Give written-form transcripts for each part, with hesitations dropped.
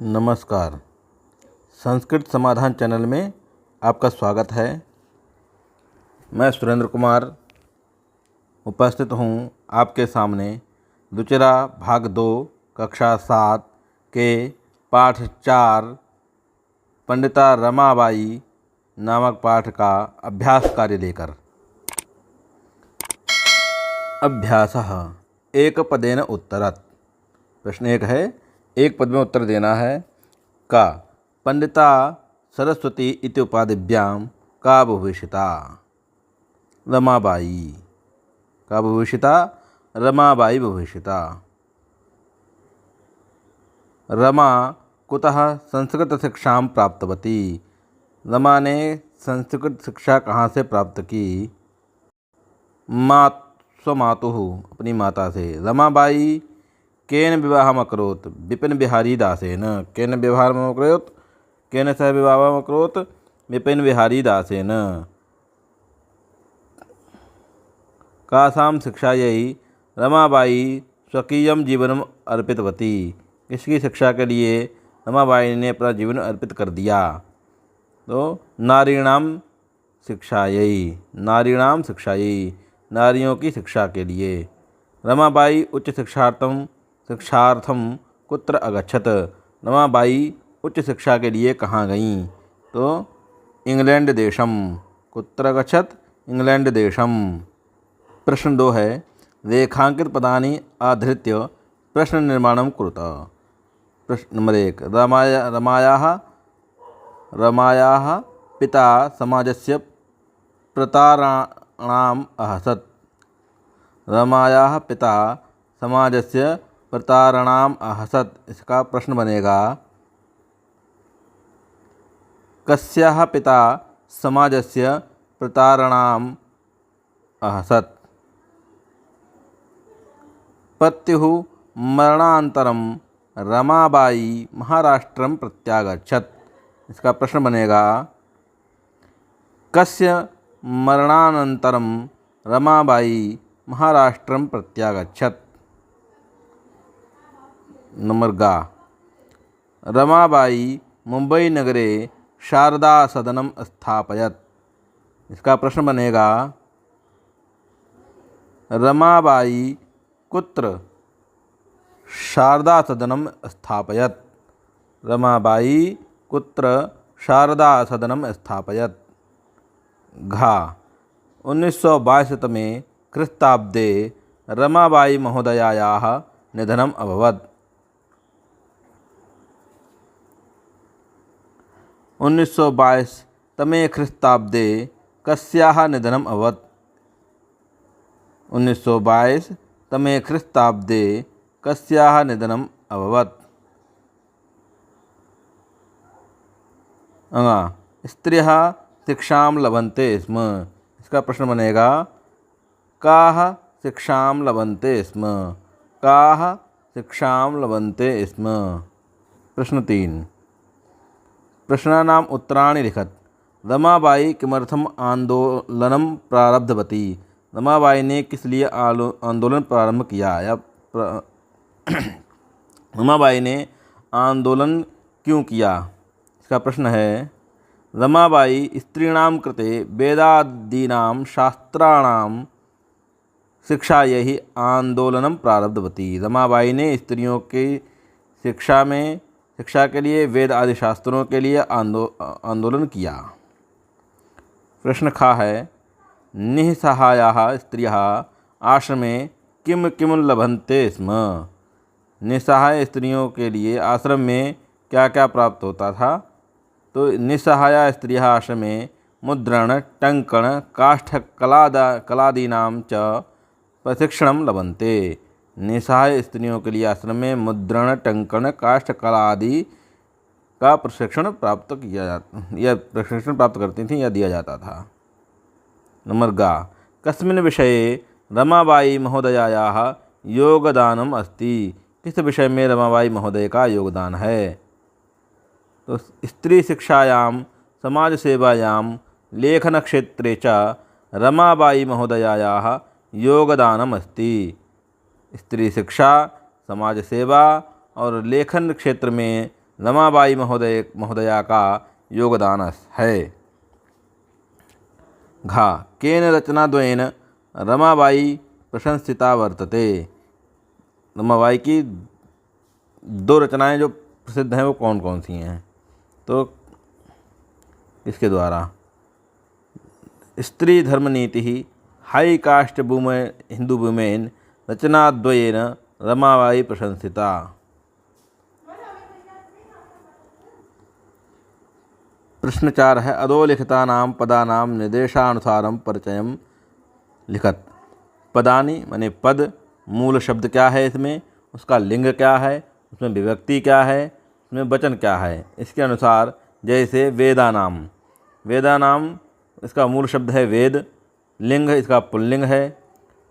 नमस्कार। संस्कृत समाधान चैनल में आपका स्वागत है। मैं सुरेंद्र कुमार उपस्थित हूँ आपके सामने रुचिरा भाग 2 कक्षा 7 के पाठ 4 पंडिता रमाबाई नामक पाठ का अभ्यास कार्य लेकर। अभ्यासः एकपदेन उत्तरत्। प्रश्न 1 है, एक पद में उत्तर देना है। का पंडिता सरस्वती इति उपाधिभ्यां का भविष्यता? रमाबाई। का भविष्यता? रमाबाई भविष्यता। रमा कुतः संस्कृत शिक्षां प्राप्तवती? रमा ने संस्कृत शिक्षा कहाँ से प्राप्त की? स्वमातुः, अपनी माता से। रमाबाई केन विवाहम् अकरोत्? विपिन बिहारी दासेन। केन विवाहम् अकरोत्? केन सह विवाहम् अकरोत्? विपिन बिहारी दासेन। कासां शिक्षायै रमाबाई स्वकीयं जीवनम् अर्पितवती? किसकी शिक्षा के लिए रमाबाई ने अपना जीवन अर्पित कर दिया? तो नारीणां शिक्षायै। नारीणां शिक्षायै, नारियों की शिक्षा के लिए। रमाबाई उच्च शिक्षार्थम कुत्र अगच्छत? रमाबाई उच्च शिक्षा के लिए कहाँ गईं? तो इंग्लैंड देशम। कुत्र अगच्छत? इंग्लैंड देशम। प्रश्न 2 है, रेखांकित पदानि आधृत्य प्रश्न निर्माणं कुरुत। प्रश्न नंबर 1, रमायाः पिता समाजस्य प्रतारणाम् अहसत्। रमायाः पिता समाजस्य प्रतारणाम् अहसत्। इसका प्रश्न बनेगा, कस्याः पिता समाजस्य प्रतारणाम् अहसत्? पत्युः मरणानन्तरं रमाबाई महाराष्ट्रं प्रत्यागच्छत्। इसका प्रश्न बनेगा, कस्य मरणानन्तरं रमाबाई महाराष्ट्रं प्रत्यागच्छत्? नंबर गा, रमाबाई मुंबई नगरे शारदा सदनम स्थापयत्। इसका प्रश्न बनेगा, रमाबाई कुत्र शारदा सदनम स्थापयत्? रमाबाई कुत्र शारदा सदनम स्थापयत्? घा, 1922 तमे ख्रीस्ताब्दे रमाबाई महोदयायाः निधनम् अभवत्। 1922 तमे ख्रीस्ताब्दे कस्याः निधनम् अभवत्? 1922 तमे ख्रीस्ताब्दे कस्याः निधनम् अभवत्? स्त्रियः शिक्षां लभन्ते स्म। इसका प्रश्न बनेगा, काः शिक्षां लभन्ते स्म? काः शिक्षां लभन्ते स्म? प्रश्न 3, प्रश्नानाम् उत्तराणि लिखत। रमाबाई किमर्थम् आंदोलनं प्रारब्धवती? रमाबाई ने किस लिए आंदोलन प्रारंभ किया? रमाबाई ने आंदोलन क्यों किया? इसका प्रश्न है, रमाबाई स्त्रीणां कृते वेदादीनां शास्त्राणां शिक्षायै आंदोलनं प्रारब्धवती। रमाबाई ने स्त्रियों की शिक्षा के लिए वेद आदि शास्त्रों के लिए आंदोलन किया। प्रश्न खा है, निःसहायाः स्त्रियः आश्रमे किम किम लभन्ते स्म? निस्सहाय स्त्रियों के लिए आश्रम में क्या क्या प्राप्त होता था? तो निस्सहाया स्त्रियः आश्रमे मुद्रण, टंकण, काष्ठ कलादीनां च प्रशिक्षणं लभन्ते। निस्सहाय स्त्रियों के लिए आश्रम में मुद्रण, टंकण, काष्ठ कला आदि का प्रशिक्षण प्राप्त करती थीं या दिया जाता था। नंबर गा, कस्मिन् विषये रमाबाई महोदयायाः योगदानम् अस्ति? किस विषय में रमाबाई महोदय का योगदान है? तो स्त्री शिक्षायां, समाज सेवायां, लेखन क्षेत्रे च रमाबाई महोदयायाः योगदानम् अस्ति। स्त्री शिक्षा, समाज सेवा और लेखन क्षेत्र में रमाबाई महोदया का योगदान है। घा केन रचनाद्वयेन रमाबाई प्रशंसिता वर्तते। रमाबाई की दो रचनाएं जो प्रसिद्ध हैं वो कौन कौन सी हैं? तो इसके द्वारा Stri Dharma Niti high caste women Hindu women रचनाद्वयेन रमाबाई प्रशंसिता। प्रश्न 4 है अधोलिखितानां पदानां निर्देशानुसारं परिचयं लिखत। पदानी माने पद, मूल शब्द क्या है इसमें, उसका लिंग क्या है, उसमें विभक्ति क्या है, उसमें वचन क्या है, इसके अनुसार जैसे वेदानाम। वेदानाम इसका मूल शब्द है वेद, लिंग इसका पुल्लिंग है,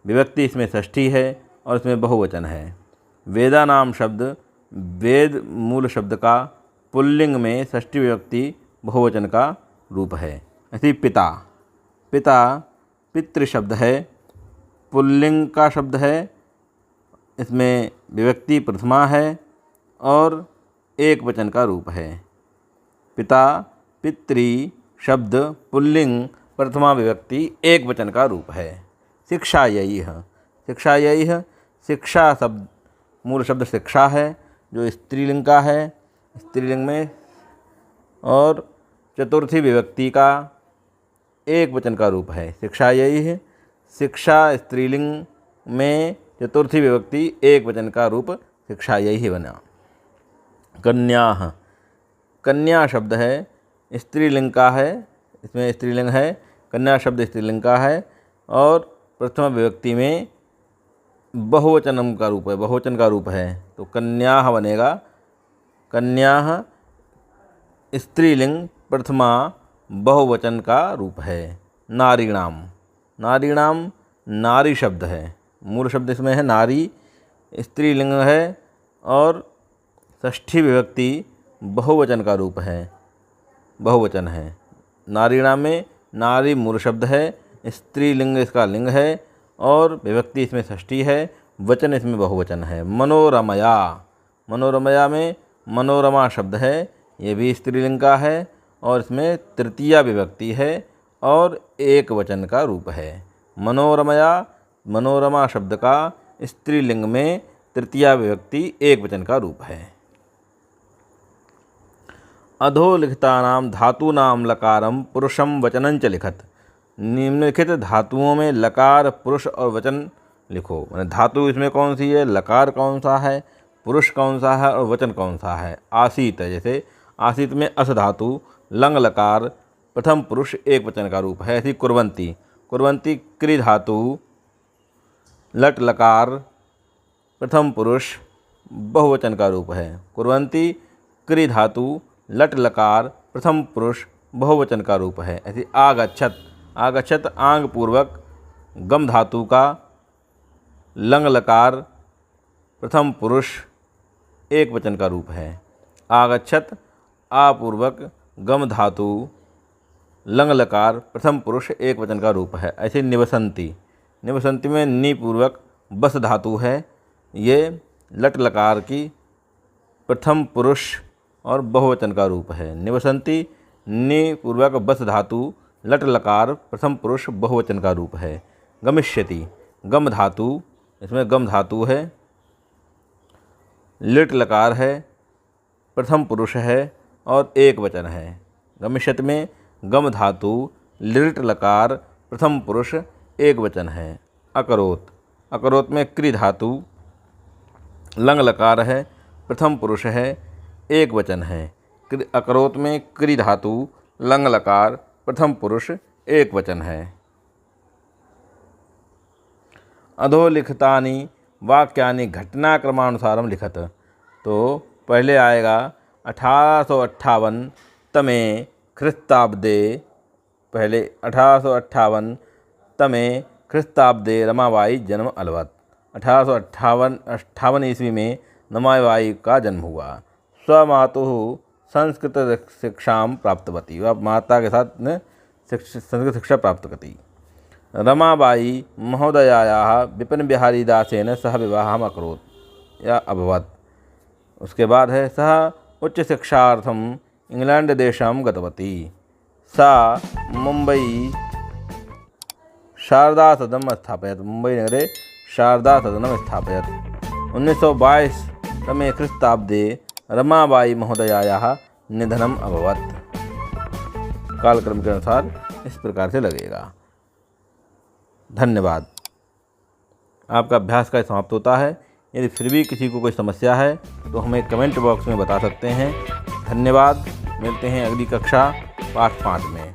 विभक्ति इसमें षष्ठी है और इसमें बहुवचन है। वेदानाम शब्द वेद मूल शब्द का पुल्लिंग में षष्ठी विभक्ति बहुवचन का रूप है। ऐसे पिता, पिता पितृ शब्द है, पुल्लिंग का शब्द है, इसमें विभक्ति प्रथमा है और एक वचन का रूप है। पिता पितृ शब्द पुल्लिंग प्रथमा विभक्ति एक वचन का रूप है। शिक्षा यही है, शिक्षा यही है। शिक्षा शब्द मूल शब्द शिक्षा है जो स्त्रीलिंग का है, स्त्रीलिंग में, और चतुर्थी विभक्ति का एक वचन का रूप है। शिक्षा यही है। शिक्षा स्त्रीलिंग में चतुर्थी विभक्ति एक वचन का रूप शिक्षा यही बना। कन्या, कन्या शब्द है स्त्रीलिंग का है, इसमें स्त्रीलिंग है, कन्या शब्द स्त्रीलिंग का है और प्रथमा विभक्ति में बहुवचन का रूप है, बहुवचन का रूप है तो कन्या बनेगा। कन्या स्त्रीलिंग प्रथमा बहुवचन का रूप है। नारीणाम, नारीणाम नारी शब्द है, मूल शब्द इसमें है नारी, स्त्रीलिंग है और षष्ठी विभक्ति बहुवचन का रूप है, बहुवचन है। नारीणाम में नारी मूल शब्द है, स्त्रीलिंग इसका लिंग है और विभक्ति इसमें षष्ठी है, वचन इसमें बहुवचन है। मनोरमया, मनोरमया में मनोरमा शब्द है, ये भी स्त्रीलिंग का है और इसमें तृतीया विभक्ति है और एक वचन का रूप है। मनोरमया, मनोरमा शब्द का स्त्रीलिंग में तृतीया विभक्ति एक वचन का रूप है। अधोलिखितानां धातूनां लकारं पुरुषं वचनंच लिखत। निम्नलिखित धातुओं में लकार पुरुष और वचन लिखो। मैंने धातु इसमें कौन सी है, लकार कौन सा है, पुरुष कौन सा है और वचन कौन सा है। आसीत है, जैसे आसीत में अस धातु लंग लकार प्रथम पुरुष एक वचन का रूप है। ऐसी कुर्वंती, कुर्वंती क्रि धातु लट लकार प्रथम पुरुष बहुवचन का रूप है। कुर्वंती क्रि धातु लट लकार प्रथम पुरुष बहुवचन का रूप है। ऐसी आगच्छत, आगच्छत आंग पूर्वक गम धातु का लंग लकार प्रथम पुरुष एक वचन का रूप है। आगच्छत आपूर्वक गम धातु लंग लकार प्रथम पुरुष एक वचन का रूप है। ऐसे निवसंती, निवसंती में नी पूर्वक बस धातु है, ये लट लकार की प्रथम पुरुष और बहुवचन का रूप है। निवसंती नी पूर्वक बस धातु लट लकार प्रथम पुरुष बहुवचन का रूप है। गमिष्यति, गम धातु इसमें गम धातु है, लिट लकार है, प्रथम पुरुष है और एक वचन है। गमिष्यति में गम धातु लिट लकार प्रथम पुरुष एक वचन है। अकरोत, अकरोत में क्रि धातु लंग लकार है, प्रथम पुरुष है, एक वचन है। अकरोत में क्रि धातु लंग लकार प्रथम पुरुष एक वचन है। अधोलिखितानि वाक्यानि घटनाक्रमानुसारं लिखत। तो पहले आएगा 1858 तमे ख्रिस्ताब्दे, पहले 1858 तमे ख्रिस्ताब्दे रमाबाई जन्म अलवत। 1858 ईस्वी में रमाबाई का जन्म हुआ। स्वमातुः संस्कृत शिक्षां प्राप्तवती, वह माता के साथ ने संस्कृत शिक्षा प्राप्त करती। रमाबाई महोदयायाः विपिन बिहारी दासेन सह विवाहम् अकरोत् या अभवत्। उसके बाद है सह उच्चशिक्षार्थम् इंग्लैण्डदेशं गतवती। सा मुम्बई शारदासदनम् अस्थापयत्। मुम्बईनगरे शारदासदनम् स्थापयत्। 1922 तमे ख्रीस्ताब्दे रमाबाई महोदयायाः निधनम् अभवत्। कालक्रम के अनुसार इस प्रकार से लगेगा। धन्यवाद। आपका अभ्यास का समाप्त होता है। यदि फिर भी किसी को कोई समस्या है तो हमें कमेंट बॉक्स में बता सकते हैं। धन्यवाद। मिलते हैं अगली कक्षा पाठ 5 में।